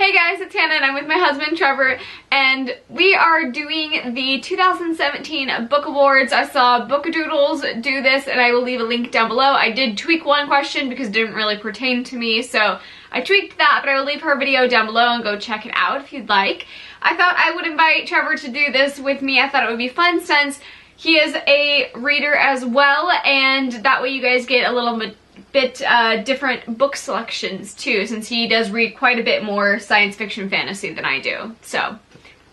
Hey guys, it's Hannah and I'm with my husband Trevor, and we are doing the 2017 Book Awards. I saw Bookadoodles do this and I will leave a link down below. I did tweak one question because it didn't really pertain to me, so I tweaked that, but I will leave her video down below and go check it out if you'd like. I thought I would invite Trevor to do this with me. I thought it would be fun since he is a reader as well, and that way you guys get a little bit different book selections too, since he does read quite a bit more science fiction fantasy than I do. So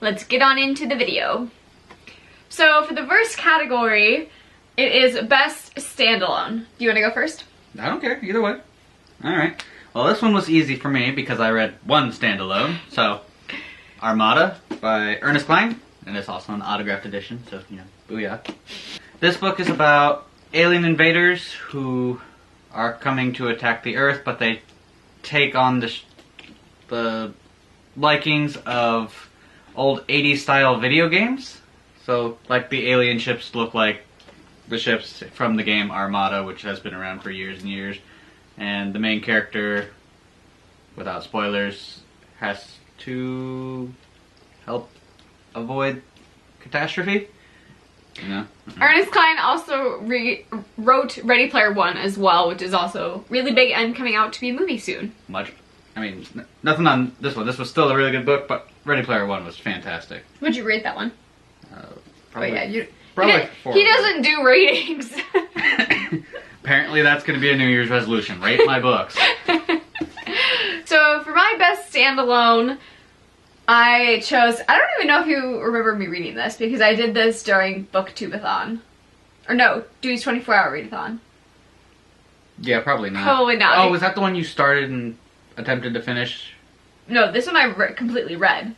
let's get on into the video. So for the first category, it is best standalone. Do you want to go first? I don't care, either way. Alright. Well, this one was easy for me because I read one standalone. So, Armada by Ernest Cline, and it's also an autographed edition, so, you know, booyah. This book is about alien invaders who are coming to attack the Earth, but they take on the likings of old 80s style video games. So, like, the alien ships look like the ships from the game Armada, which has been around for years and years. And the main character, without spoilers, has to help avoid catastrophe. You know? Ernest Cline also wrote Ready Player One as well, which is also really big and coming out to be a movie soon. Nothing on this one. This was still a really good book, but Ready Player One was fantastic. What'd you rate that one? Probably, oh yeah, probably 4. He doesn't do ratings. Apparently that's going to be a New Year's resolution. Rate my books. So for my best standalone, I chose, I don't even know if you remember me reading this because I did this during Booktubeathon. Or no, Dewey's 24-hour readathon. Yeah, probably not. Probably not. Oh, was that the one you started and attempted to finish? No, this one I completely read.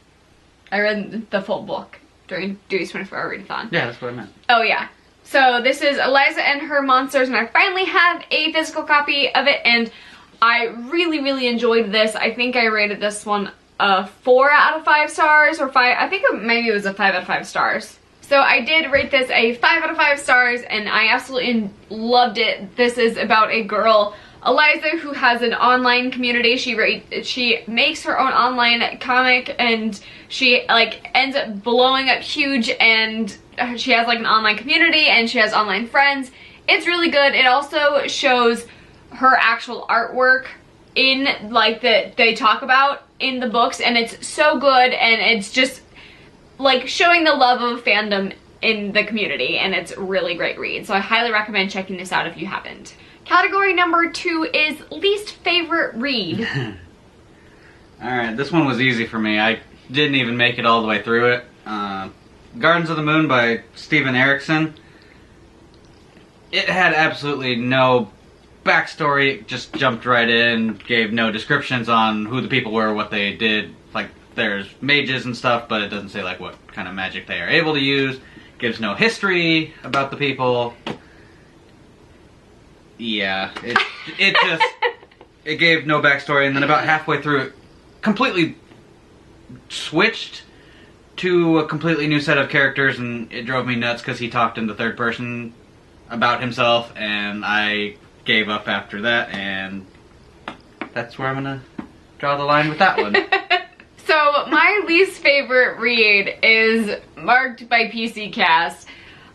I read the full book during Dewey's 24-hour readathon. Yeah, that's what I meant. Oh yeah. So this is Eliza and Her Monsters, and I finally have a physical copy of it, and I really, really enjoyed this. I think I rated this one 4 out of 5 stars, or 5, I think maybe it was a 5 out of 5 stars. So I did rate this a 5 out of 5 stars, and I absolutely loved it. This is about a girl, Eliza, who has an online community. She makes her own online comic, and she like ends up blowing up huge, and she has like an online community, and she has online friends. It's really good. It also shows her actual artwork in like that they talk about in the books, and it's so good, and it's just like showing the love of fandom in the community, and it's a really great read. So I highly recommend checking this out if you haven't. Category number 2 is least favorite read. Alright, this one was easy for me. I didn't even make it all the way through it. Gardens of the Moon by Steven Erikson. It had absolutely no backstory, just jumped right in, gave no descriptions on who the people were, what they did. Like, there's mages and stuff, but it doesn't say like what kind of magic they are able to use. Gives no history about the people. Yeah, it gave no backstory, and then about halfway through it completely switched to a completely new set of characters, and it drove me nuts because he talked in the third person about himself, and I gave up after that, and that's where I'm gonna draw the line with that one. So my least favorite read is marked by PC Cast.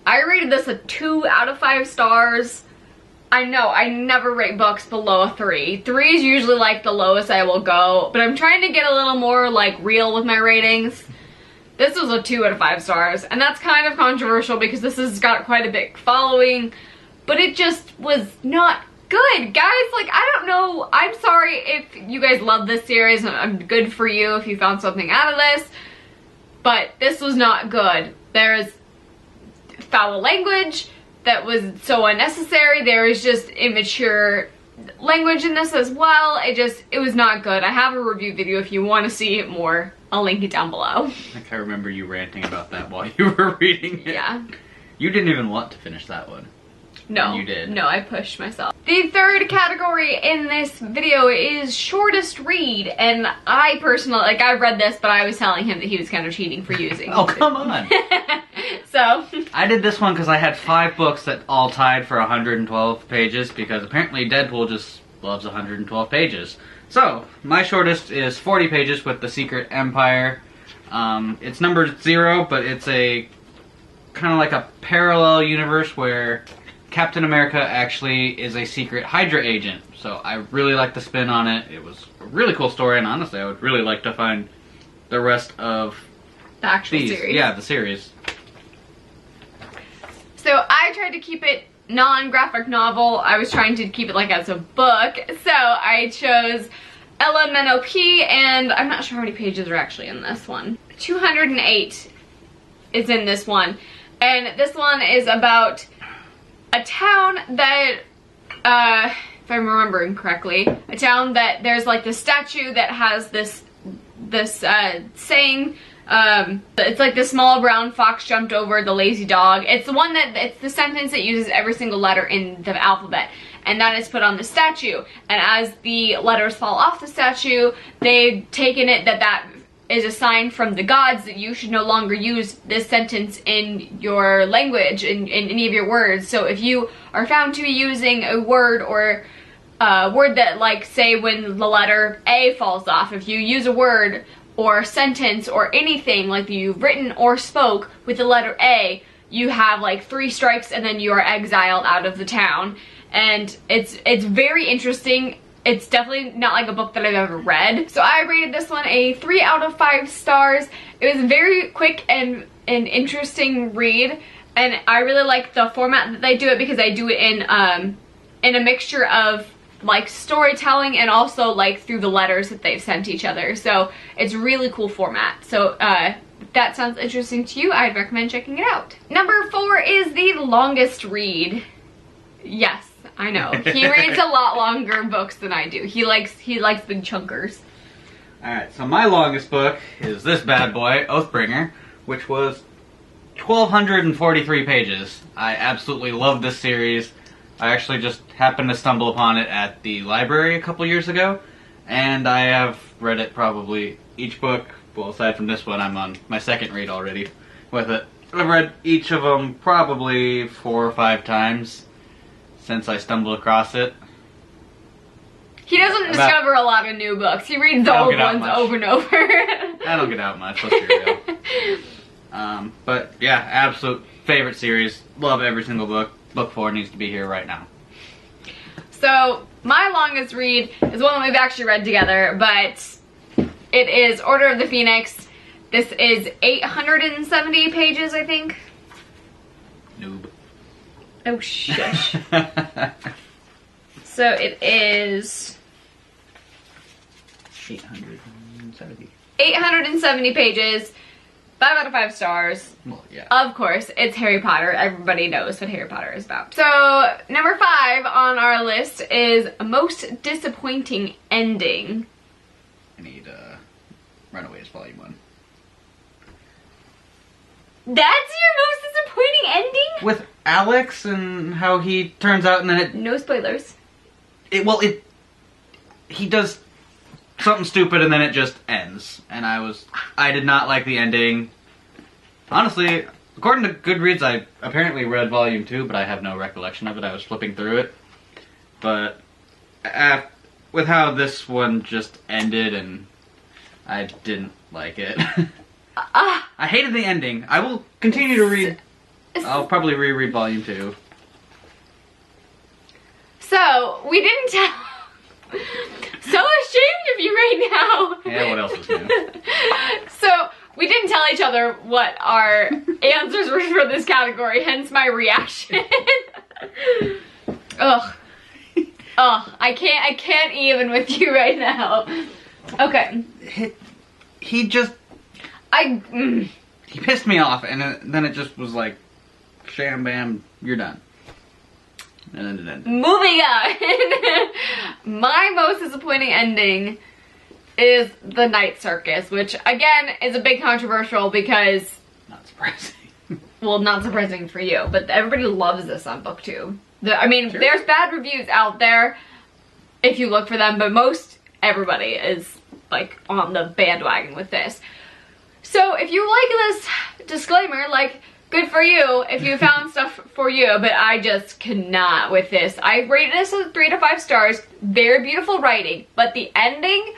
I rated this a 2 out of 5 stars. I know, I never rate books below a 3. 3 is usually like the lowest I will go, but I'm trying to get a little more like real with my ratings. This was a 2 out of 5 stars, and that's kind of controversial because this has got quite a big following, but it just was not good. Guys, like, I don't know, I'm sorry if you guys love this series, and good for you if you found something out of this, but this was not good. There's foul language that was so unnecessary. There was just immature language in this as well. It was not good. I have a review video if you want to see it more. I'll link it down below. I think I remember you ranting about that while you were reading it. Yeah. You didn't even want to finish that one. No. You did. No, I pushed myself. The third category in this video is shortest read, and I personally, like, I read this, but I was telling him that he was kind of cheating for using Oh, come on. So. I did this one because I had 5 books that all tied for 112 pages, because apparently Deadpool just loves 112 pages. So, my shortest is 40 pages with The Secret Empire. It's numbered 0, but it's a kind of like a parallel universe where Captain America actually is a secret Hydra agent. So I really like the spin on it. It was a really cool story, and honestly, I would really like to find the rest of the actual series. Yeah, the series. So I tried to keep it non-graphic novel. I was trying to keep it like as a book. So I chose LMNOP, and I'm not sure how many pages are actually in this one. 208 is in this one. And this one is about a town that, if I'm remembering correctly, a town that there's like this statue that has this saying, it's like the small brown fox jumped over the lazy dog. It's the one that, it's the sentence that uses every single letter in the alphabet, and that is put on the statue. And as the letters fall off the statue, they've taken it that is a sign from the gods that you should no longer use this sentence in your language, in any of your words. So if you are found to be using a word or word that, like, say when the letter A falls off, if you use a word or a sentence or anything like you've written or spoke with the letter A, you have like 3 strikes and then you are exiled out of the town. And it's very interesting. It's definitely not like a book that I've ever read. So I rated this one a 3 out of 5 stars. It was a very quick and an interesting read, and I really like the format that they do it, because they do it in a mixture of like storytelling and also like through the letters that they've sent each other. So it's a really cool format. So if that sounds interesting to you, I'd recommend checking it out. Number 4 is The Longest Read. Yes, I know. He reads a lot longer books than I do. He likes big chunkers. Alright, so my longest book is this bad boy, Oathbringer, which was 1,243 pages. I absolutely love this series. I actually just happened to stumble upon it at the library a couple years ago, and I have read it probably each book. Well, aside from this one, I'm on my second read already with it. I've read each of them probably 4 or 5 times since I stumbled across it. He doesn't discover a lot of new books. He reads the old ones over and over. I don't get out much, let's be real. But yeah, absolute favorite series. Love every single book. Book 4 needs to be here right now. So, my longest read is one that we've actually read together, but it is Order of the Phoenix. This is 870 pages, I think. Noob. Oh, shush. So it is 870. 870 pages, 5 out of 5 stars. Well, yeah. Of course, it's Harry Potter. Everybody knows what Harry Potter is about. So, number 5 on our list is Most Disappointing Ending. I need Runaways Volume 1. That's your most disappointing ending? With Alex and how he turns out and then it... No spoilers. He does something stupid and then it just ends. And I did not like the ending. Honestly, according to Goodreads, I apparently read Volume 2, but I have no recollection of it. I was flipping through it. But with how this one just ended, and I didn't like it. I hated the ending. I will continue to read. I'll probably reread Volume 2. So, we didn't tell... So ashamed of you right now. Yeah, what else is new? So, we didn't tell each other what our answers were for this category, hence my reaction. Ugh. Ugh, I can't even with you right now. Okay. He just... He pissed me off, and then it just was like, sham bam, you're done. And then it ended. Moving on. My most disappointing ending is The Night Circus, which again is a bit controversial because... Not surprising. Well, not surprising for you, but everybody loves this on BookTube. I mean, Sure. There's bad reviews out there if you look for them, but everybody is like on the bandwagon with this. So if you like this disclaimer, like, good for you if you found stuff for you, but I just cannot with this. I rated this as 3 to 5 stars. Very beautiful writing, but the ending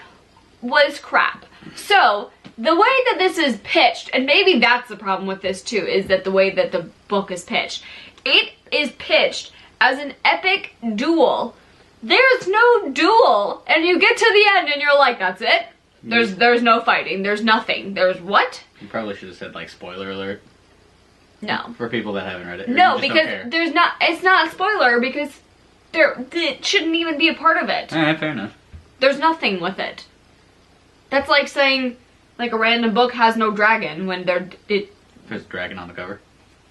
was crap. So, the way that this is pitched, and maybe that's the problem with this too, is that the way that the book is pitched. It is pitched as an epic duel. There's no duel, and you get to the end and you're like, that's it? There's no fighting, there's nothing. There's what? You probably should have said, like, spoiler alert. No. For people that haven't read it. No, because it's not a spoiler because it shouldn't even be a part of it. Alright, fair enough. There's nothing with it. That's like saying, like, a random book has no dragon when There's a dragon on the cover.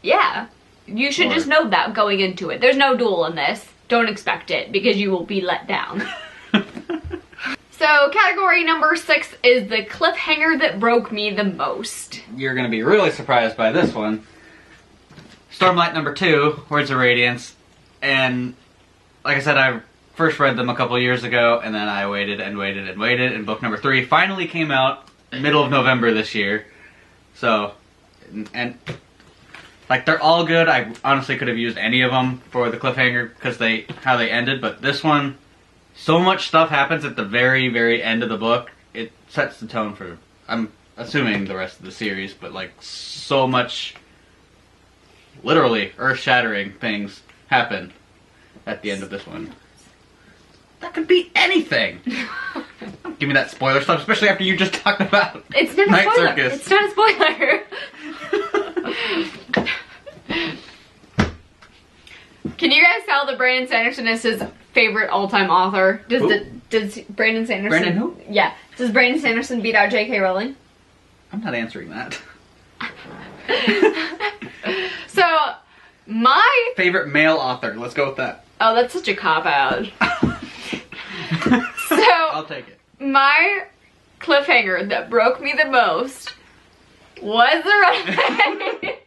Yeah. You should just know that going into it. There's no duel in this. Don't expect it because you will be let down. So, category number 6 is the cliffhanger that broke me the most. You're gonna be really surprised by this one. Stormlight number 2, Words of Radiance. And, like I said, I first read them a couple years ago, and then I waited and waited and waited, and book number 3 finally came out middle of November this year. So, and like, they're all good. I honestly could have used any of them for the cliffhanger because how they ended, but this one, so much stuff happens at the very, very end of the book. It sets the tone for, I'm assuming, the rest of the series, but like, so much, literally, earth-shattering things happen at the end of this one. That could be anything! Give me that spoiler stuff, especially after you just talked about It's not a Night spoiler. Circus. It's not a spoiler. Can you guys tell that Brandon Sanderson is his favorite all-time author? Does Brandon Sanderson... Brandon who? Yeah. Does Brandon Sanderson beat out J.K. Rowling? I'm not answering that. So, my... Favorite male author, let's go with that. Oh, that's such a cop-out. So... I'll take it. My cliffhanger that broke me the most was the Runaway.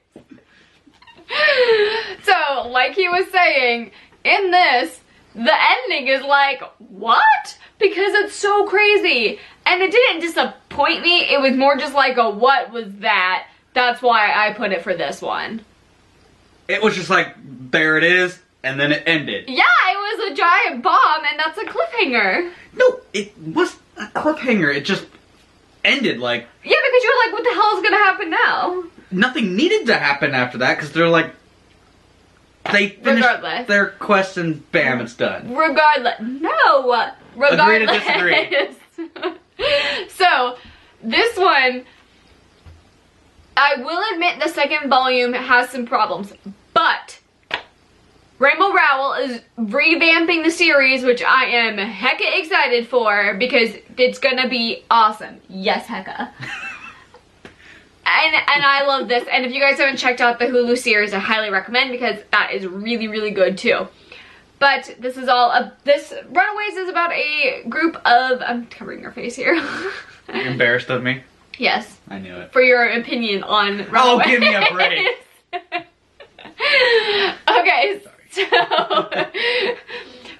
So, like he was saying, in this, the ending is like, what? Because it's so crazy. And it didn't disappoint me, it was more just like a, what was that? That's why I put it for this one. It was just like, there it is, and then it ended. Yeah, it was a giant bomb, and that's a cliffhanger. No, it was a cliffhanger. It just ended like... Yeah, because you're like, what the hell is gonna happen now? Nothing needed to happen after that, because they're like... They finished their quest and bam, it's done. Regardless. No! Regardless. Agree to disagree. So, this one... I will admit the second volume has some problems, but... Rainbow Rowell is revamping the series, which I am hecka excited for because it's gonna be awesome. Yes, hecka. and I love this. And if you guys haven't checked out the Hulu series, I highly recommend because that is really, really good too. But this is all this Runaways is about a group of... I'm covering your face here. You're embarrassed of me? Yes. I knew it. For your opinion on Runaways. Oh, give me a break. Okay, so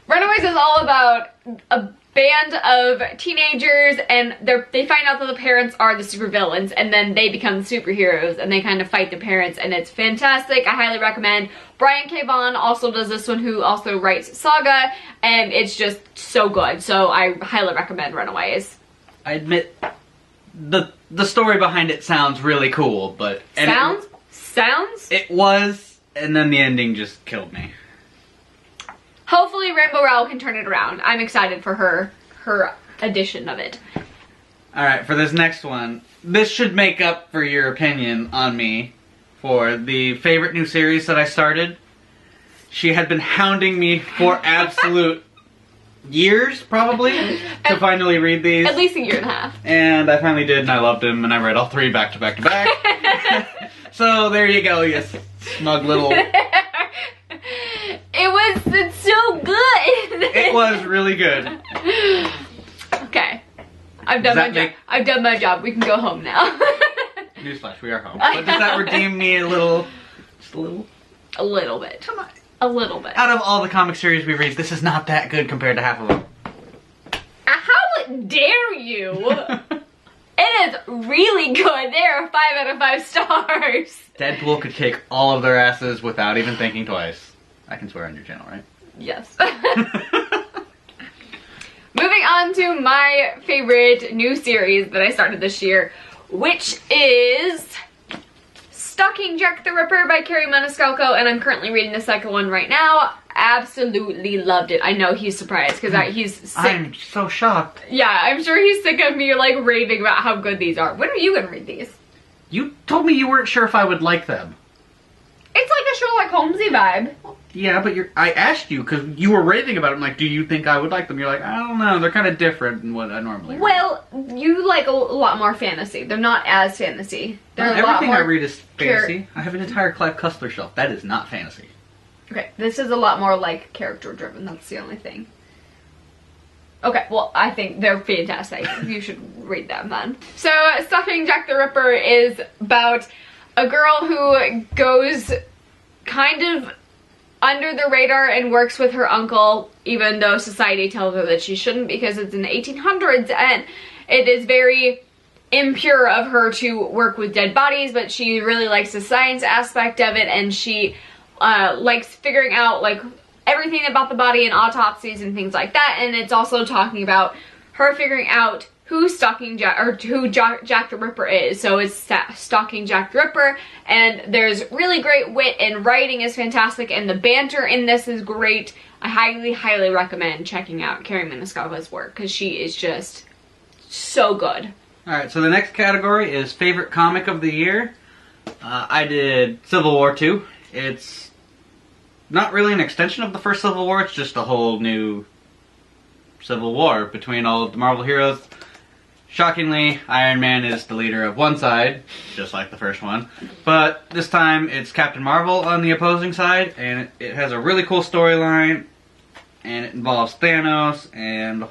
Runaways is all about a band of teenagers, and they find out that the parents are the supervillains, and then they become superheroes, and they kind of fight the parents, and it's fantastic. I highly recommend. Brian K. Vaughan also does this one, who also writes Saga, and it's just so good. So I highly recommend Runaways. I admit, the story behind it sounds really cool, but... Sounds? It was, and then the ending just killed me. Hopefully Rainbow Rowell can turn it around. I'm excited for her edition of it. Alright, for this next one, this should make up for your opinion on me for the favorite new series that I started. She had been hounding me for absolute years, probably, to finally read these. At least a year and a half. And I finally did, and I loved them, and I read all 3 back to back to back. So there you go, you smug little... It's so good. It was really good. Okay. I've done my job. I've done my job. We can go home now. Newsflash, we are home. But does that redeem me a little? Just a little? A little bit. Come on. A little bit. Out of all the comic series we read, this is not that good compared to half of them. How dare you? It is really good. They're a 5 out of 5 stars. Deadpool could kick all of their asses without even thinking twice. I can swear on your channel, right? Yes. Moving on to my favorite new series that I started this year, which is Stalking Jack the Ripper by Carrie Maniscalco, and I'm currently reading the second one right now. Absolutely loved it. I know he's surprised because he's sick. I'm so shocked. Yeah, I'm sure he's sick of me like raving about how good these are. When are you gonna read these? You told me you weren't sure if I would like them. It's like a Sherlock Holmesy vibe. Yeah, but I asked you because you were raving about them. Like, do you think I would like them? You're like, I don't know. They're kind of different than what I normally read. Well, you like a lot more fantasy. They're not as fantasy. They're a lot everything more I read is fantasy. I have an entire Clive Cussler shelf. That is not fantasy. Okay, this is a lot more like character driven. That's the only thing. Okay, well, I think they're fantastic. You should read them then. So, Stalking Jack the Ripper is about a girl who goes kind of under the radar and works with her uncle, even though society tells her that she shouldn't because it's in the 1800s and it is very impure of her to work with dead bodies, but she really likes the science aspect of it, and she likes figuring out like everything about the body and autopsies and things like that. And it's also talking about her figuring out who Stalking Jack, or who Jack the Ripper is. So it's Stalking Jack the Ripper, and there's really great wit, and writing is fantastic, and the banter in this is great. I highly, highly recommend checking out Carrie Maniscalco's work because she is just so good. Alright, so the next category is favorite comic of the year. I did Civil War 2. It's not really an extension of the first Civil War, it's just a whole new Civil War between all of the Marvel heroes. Shockingly, Iron Man is the leader of one side, just like the first one. But this time, it's Captain Marvel on the opposing side, and it has a really cool storyline, and it involves Thanos and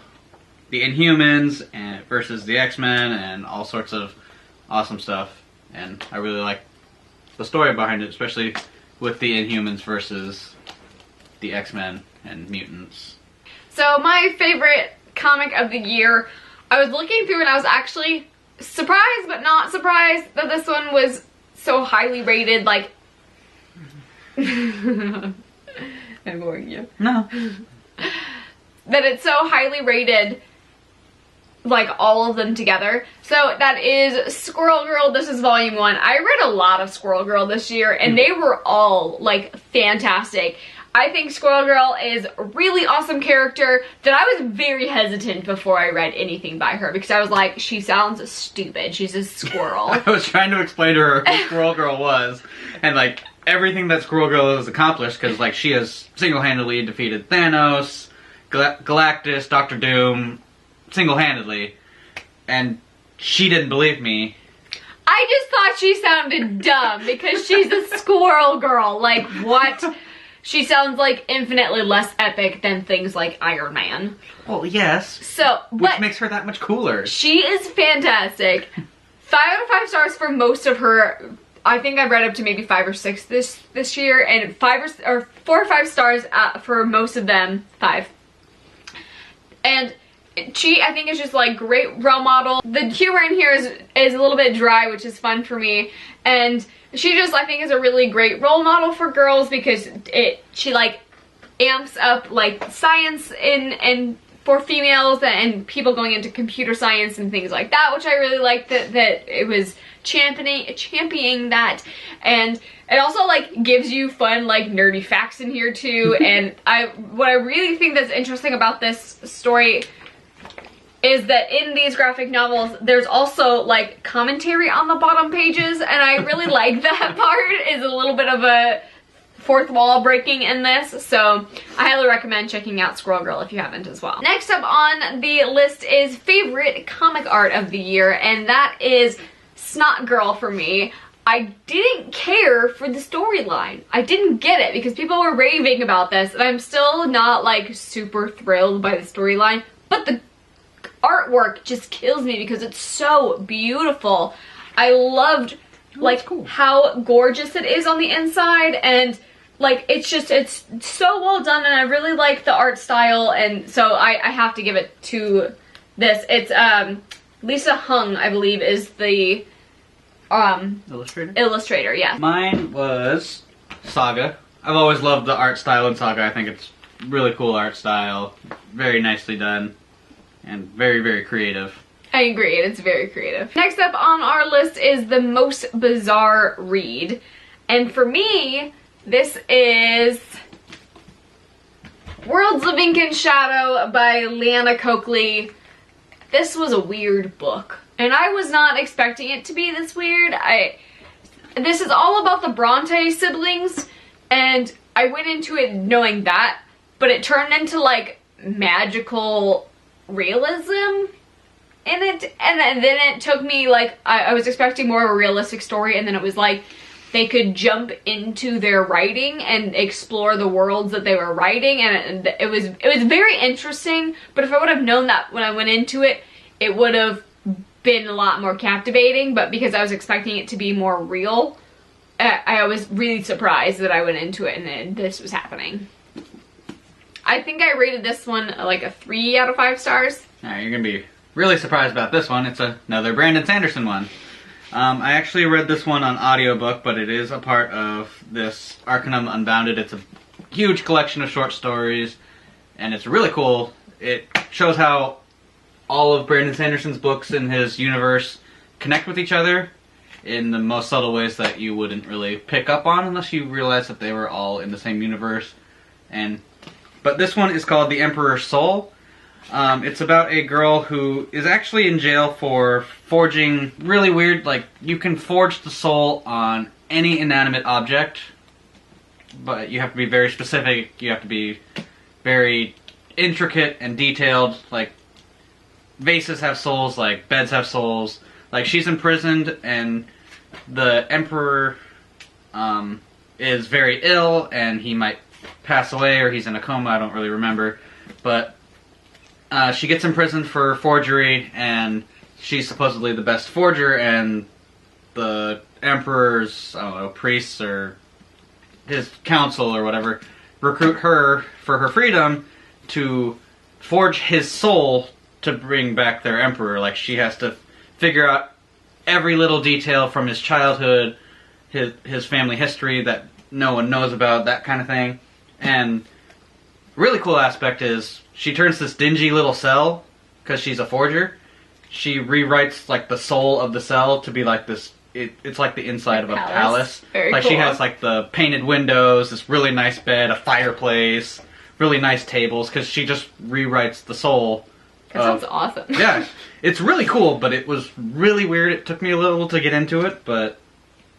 the Inhumans and versus the X-Men and all sorts of awesome stuff. And I really like the story behind it, especially with the Inhumans versus the X-Men and mutants. So my favorite comic of the year, I was looking through and I was actually surprised but not surprised that this one was so highly rated. Like, I'm boring you. No. That it's so highly rated, like all of them together. So that is Squirrel Girl. This is volume 1. I read a lot of Squirrel Girl this year and they were all like fantastic. I think Squirrel Girl is a really awesome character that I was very hesitant before I read anything by her because I was like, she sounds stupid. She's a squirrel. I was trying to explain to her who Squirrel Girl was and like everything that Squirrel Girl has accomplished, because like she has single-handedly defeated Thanos, Galactus, Doctor Doom, single-handedly, and she didn't believe me. I just thought she sounded dumb because she's a squirrel girl. Like, what? She sounds like infinitely less epic than things like Iron Man. Well, yes. So, which makes her that much cooler. She is fantastic. 5 out of 5 stars for most of her. I think I read up to maybe 5 or 6 this year, and 4 or 5 stars for most of them. 5. And she, I think, is just like great role model. The humor in here is a little bit dry, which is fun for me, and she just, I think, is a really great role model for girls because she like amps up like science in for females and people going into computer science and things like that, which I really liked that it was championing that. And it also like gives you fun like nerdy facts in here too. And what I really think that's interesting about this story is that in these graphic novels, there's also like commentary on the bottom pages, and I really like that part. Is a little bit of a fourth wall breaking in this, so I highly recommend checking out Squirrel Girl if you haven't as well. Next up on the list is favorite comic art of the year, and that is Snot Girl for me. I didn't care for the storyline. I didn't get it because people were raving about this, and I'm still not like super thrilled by the storyline, but the artwork just kills me because it's so beautiful. I loved like how gorgeous it is on the inside, and like it's so well done, and I really like the art style, and so I have to give it to this. It's Lisa Hung, I believe, is the illustrator, yeah. Mine was Saga. I've always loved the art style in Saga. I think it's really cool art style, very nicely done, and very, very creative. I agree, it's very creative. Next up on our list is The Most Bizarre Read. And for me, this is Worlds of Ink and Shadow by Leanna Coakley. This was a weird book, and I was not expecting it to be this weird. This is all about the Bronte siblings, and I went into it knowing that, but it turned into like magical realism in it, and then it took me like, I was expecting more of a realistic story, and then it was like they could jump into their writing and explore the worlds that they were writing, and it was very interesting. But if I would have known that when I went into it, it would have been a lot more captivating. But because I was expecting it to be more real, I was really surprised that I went into it and then this was happening. I think I rated this one like a 3 out of 5 stars. Alright, you're gonna be really surprised about this one. It's another Brandon Sanderson one. I actually read this one on audiobook, but it is a part of this Arcanum Unbounded. It's a huge collection of short stories, and it's really cool. It shows how all of Brandon Sanderson's books in his universe connect with each other in the most subtle ways that you wouldn't really pick up on unless you realize that they were all in the same universe. But this one is called The Emperor's Soul. It's about a girl who is actually in jail for forging really weird, like, you can forge the soul on any inanimate object, but you have to be very specific, you have to be very intricate and detailed. Like, vases have souls, like, beds have souls. Like, she's imprisoned, and the Emperor is very ill, and he might pass away, or he's in a coma, I don't really remember, but she gets imprisoned for forgery, and she's supposedly the best forger, and the Emperor's, I don't know, priests or his council or whatever recruit her for her freedom to forge his soul to bring back their Emperor. Like, she has to figure out every little detail from his childhood, his family history that no one knows about, that kind of thing. And really cool aspect is she turns this dingy little cell, because she's a forger, she rewrites like the soul of the cell to be like this, it's like the inside of a palace. Very like cool. She has like the painted windows, this really nice bed, a fireplace, really nice tables, because she just rewrites the soul. That sounds awesome. Yeah, it's really cool, but it was really weird. It took me a little to get into it, but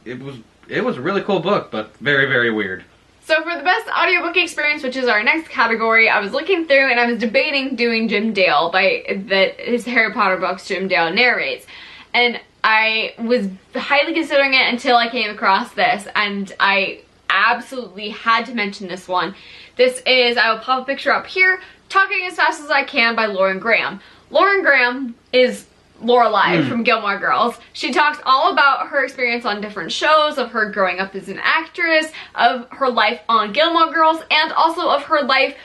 it was a really cool book, but very, very weird. So for the best audiobook experience, which is our next category, I was looking through and I was debating doing Jim Dale his Harry Potter books Jim Dale narrates. And I was highly considering it until I came across this, and I absolutely had to mention this one. This is, I will pop a picture up here, Talking as Fast as I Can by Lauren Graham. Lauren Graham is Lorelai from Gilmore Girls. She talks all about her experience on different shows, of her growing up as an actress, of her life on Gilmore Girls, and also of her life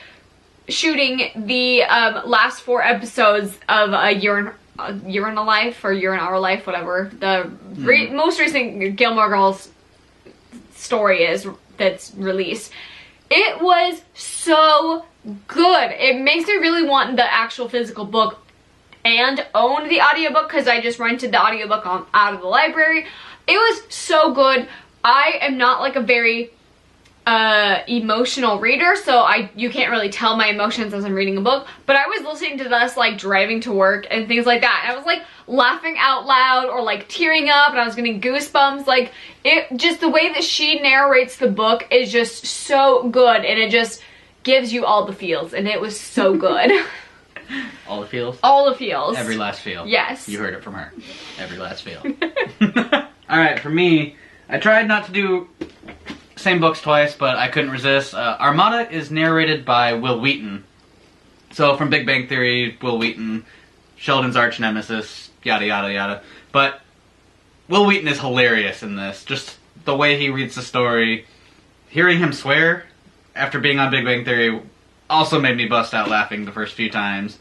shooting the last 4 episodes of A Year in a Life, or Year in Our Life, whatever the most recent Gilmore Girls story is that's released. It was so good. It makes me really want the actual physical book and own the audiobook, because I just rented the audiobook out of the library. It was so good. I am not like a very emotional reader, so you can't really tell my emotions as I'm reading a book, but I was listening to this like driving to work and things like that, and I was like laughing out loud or like tearing up, and I was getting goosebumps. Like, it just, the way that she narrates the book is just so good, and it just gives you all the feels, and it was so good. All the feels? All the feels. Every last feel. Yes. You heard it from her. Every last feel. Alright, for me, I tried not to do same books twice, but I couldn't resist. Armada is narrated by Will Wheaton. So, from Big Bang Theory, Will Wheaton, Sheldon's arch nemesis, yada yada yada. But Will Wheaton is hilarious in this. Just the way he reads the story. Hearing him swear after being on Big Bang Theory also made me bust out laughing the first few times.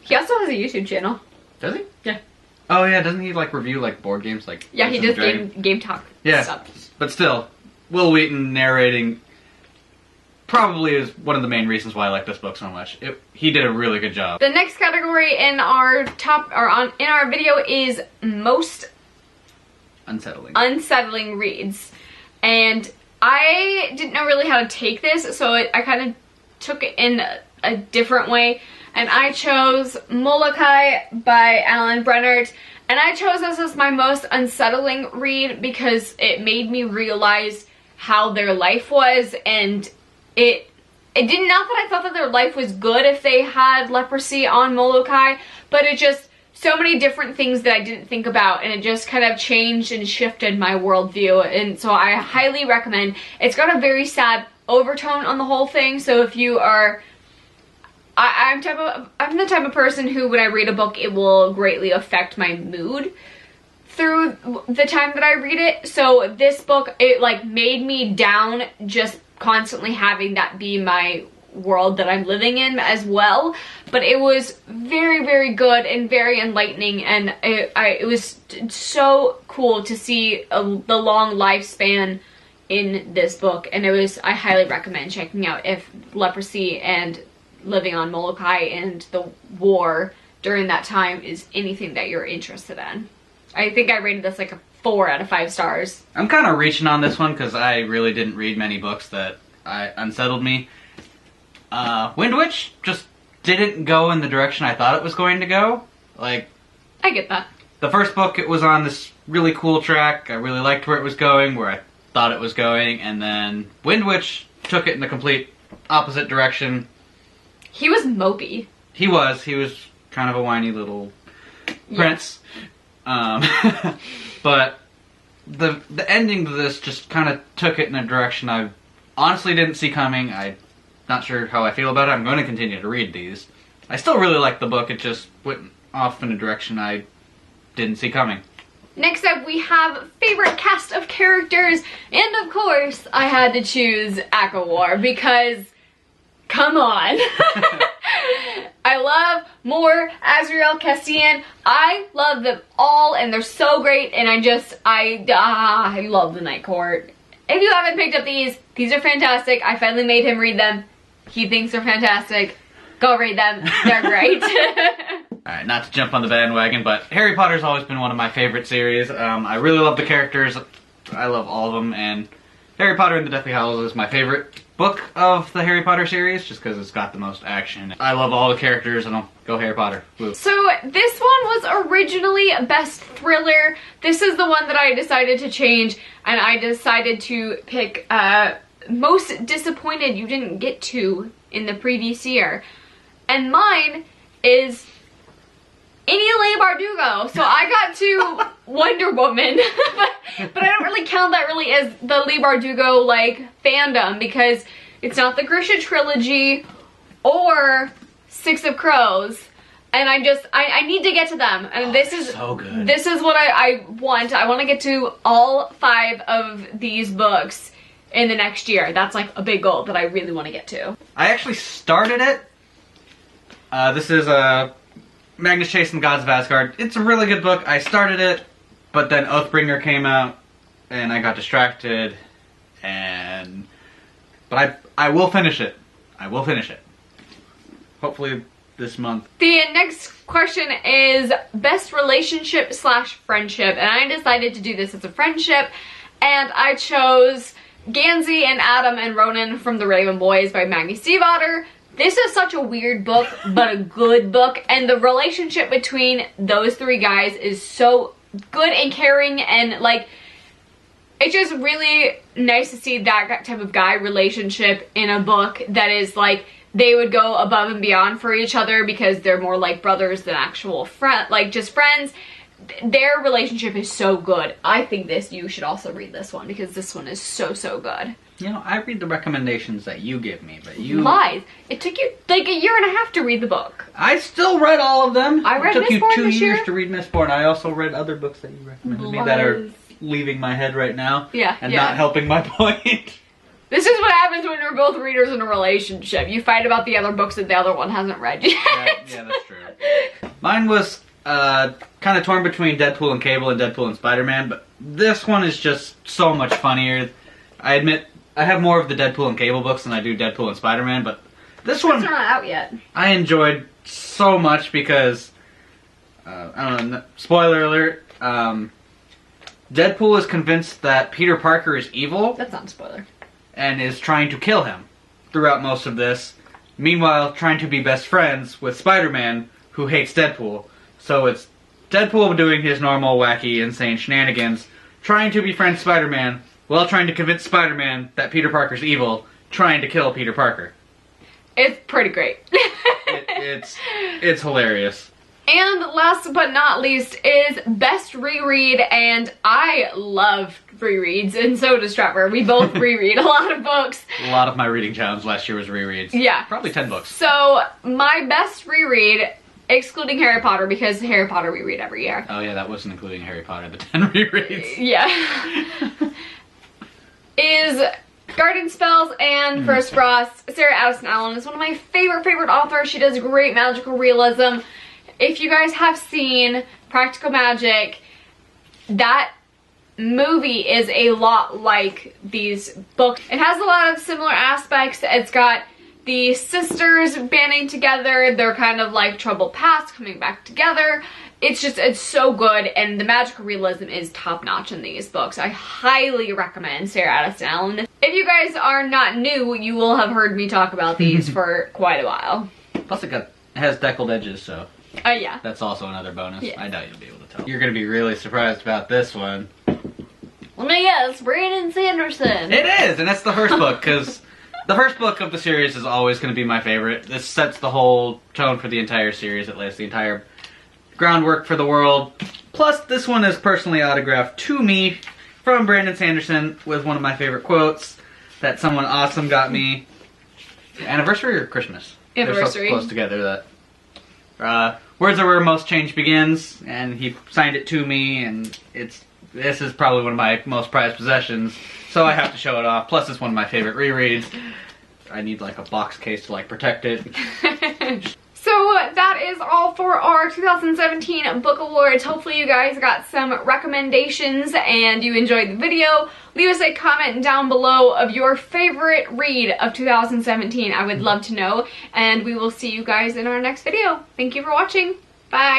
He also has a YouTube channel. Does he? Yeah. Oh yeah, doesn't he like review like board games? Like Yeah, he does Dungeons and Dragons? game talk Yeah, stuff. but still, Will Wheaton narrating probably is one of the main reasons why I like this book so much. He did a really good job. The next category in our in our video is most unsettling reads, and I didn't know really how to take this, so I kind of took it in a different way, and I chose Molokai by Alan Brennert, and I chose this as my most unsettling read because it made me realize how their life was, and it did not that I thought that their life was good if they had leprosy on Molokai, but it just, so many different things that I didn't think about, and it just kind of changed and shifted my worldview, and so I highly recommend. It's got a very sad overtone on the whole thing, so if you are, I'm the type of person who, when I read a book, it will greatly affect my mood through the time that I read it. So this book, it like made me down just constantly having that be my world that I'm living in as well, but it was very, very good and very enlightening, and it was so cool to see the long lifespan in this book, and I highly recommend checking out if leprosy and living on Molokai and the war during that time is anything that you're interested in. I think I rated this like a 4 out of 5 stars. I'm kind of reaching on this one because I really didn't read many books that unsettled me. Wind Witch just didn't go in the direction I thought it was going to go. Like, I get that. The first book, it was on this really cool track. I really liked where it was going, where I thought it was going, and then Wind Witch took it in the complete opposite direction. He was mopey. He was kind of a whiny little prince. But the ending to this just kind of took it in a direction I honestly didn't see coming. I'm not sure how I feel about it. I'm going to continue to read these. I still really like the book. It just went off in a direction I didn't see coming. Next up, we have favorite cast of characters, and of course, I had to choose ACOWAR because, come on. I love Moore, Azrael, Castian. I love them all, and they're so great, and I love the Night Court. If you haven't picked up these are fantastic. I finally made him read them. He thinks they're fantastic. Go read them. They're great. Alright, not to jump on the bandwagon, but Harry Potter's always been one of my favorite series. I really love the characters. I love all of them, and Harry Potter and the Deathly Hallows is my favorite book of the Harry Potter series, just because it's got the most action. I love all the characters, and I'll go Harry Potter. Woo. So this one was originally Best Thriller. This is the one that I decided to change, and I decided to pick Most Disappointed You Didn't Get To in the previous year. And mine is Enya Bardugo. So I got to Wonder Woman, but I don't really count that really as the Leigh Bardugo like fandom because it's not the Grisha trilogy or Six of Crows, and I need to get to them, and this is so good. This is what I want. I want to get to all 5 of these books in the next year. That's like a big goal that I really want to get to. I actually started it. This is Magnus Chase and the Gods of Asgard. It's a really good book. I started it, but then Oathbringer came out, and I got distracted, but I will finish it. I will finish it. Hopefully this month. The next question is best relationship / friendship, and I decided to do this as a friendship, and I chose Gansey and Adam and Ronan from The Raven Boys by Maggie Stiefvater. This is such a weird book, but a good book, and the relationship between those 3 guys is so good and caring, and like, it's just really nice to see that type of guy relationship in a book that is like, they would go above and beyond for each other because they're more like brothers than actual friends, like just friends. Their relationship is so good. I think you should also read this one because this one is so, so good. You know, I read the recommendations that you give me, but you... Lies. It took you like a year and a half to read the book. I still read all of them. I read It took you Mistborn 2 this years year. to read Mistborn. I also read other books that you recommended me that are leaving my head right now. Yeah, and yeah. not helping my point. This is what happens when you're both readers in a relationship. You fight about the other books that the other one hasn't read yet. Yeah, that's true. Mine was kind kind of torn between Deadpool and Cable and Deadpool and Spider-Man, but this one is just so much funnier. I admit, I have more of the Deadpool and Cable books than I do Deadpool and Spider-Man, but this one... It's not out yet. I enjoyed so much because... I don't know, spoiler alert, Deadpool is convinced that Peter Parker is evil. That's not a spoiler. And is trying to kill him throughout most of this. Meanwhile, trying to be best friends with Spider-Man, who hates Deadpool. So it's Deadpool doing his normal, wacky, insane shenanigans, trying to befriend Spider-Man, while trying to convince Spider-Man that Peter Parker's evil, trying to kill Peter Parker. It's pretty great. It's hilarious. And last but not least is Best Reread, and I love rereads, and so does Trevor. We both reread a lot of books. A lot of my reading challenge last year was rereads. Yeah. Probably 10 books. So, my best reread, excluding Harry Potter, because Harry Potter we read every year. Oh yeah, that wasn't including Harry Potter, the 10 rereads. Yeah. Is Garden Spells and First Frost. Sarah Addison Allen is one of my favorite authors. She does great magical realism. If you guys have seen Practical Magic, that movie is a lot like these books. It has a lot of similar aspects. It's got the sisters banding together. They're kind of like troubled past coming back together. It's so good, and the magical realism is top notch in these books. I highly recommend Sarah Addison Allen. If you guys are not new, you will have heard me talk about these for quite a while. Plus it has deckled edges, so... yeah. That's also another bonus. Yeah. I doubt you'll be able to tell. You're going to be really surprised about this one. Let me guess, Brandon Sanderson. It is, and that's the first book, because the first book of the series is always going to be my favorite. This sets the whole tone for the entire series, at least the entire groundwork for the world. Plus, this one is personally autographed to me from Brandon Sanderson with one of my favorite quotes that someone awesome got me. Anniversary or Christmas? Anniversary. They're so close together that... words are where most change begins, and he signed it to me, and this is probably one of my most prized possessions, so I have to show it off. Plus, it's one of my favorite rereads. I need like a box case to like protect it. So that is all for our 2017 Book Awards. Hopefully you guys got some recommendations and you enjoyed the video. Leave us a comment down below of your favorite read of 2017. I would love to know, and we will see you guys in our next video. Thank you for watching. Bye.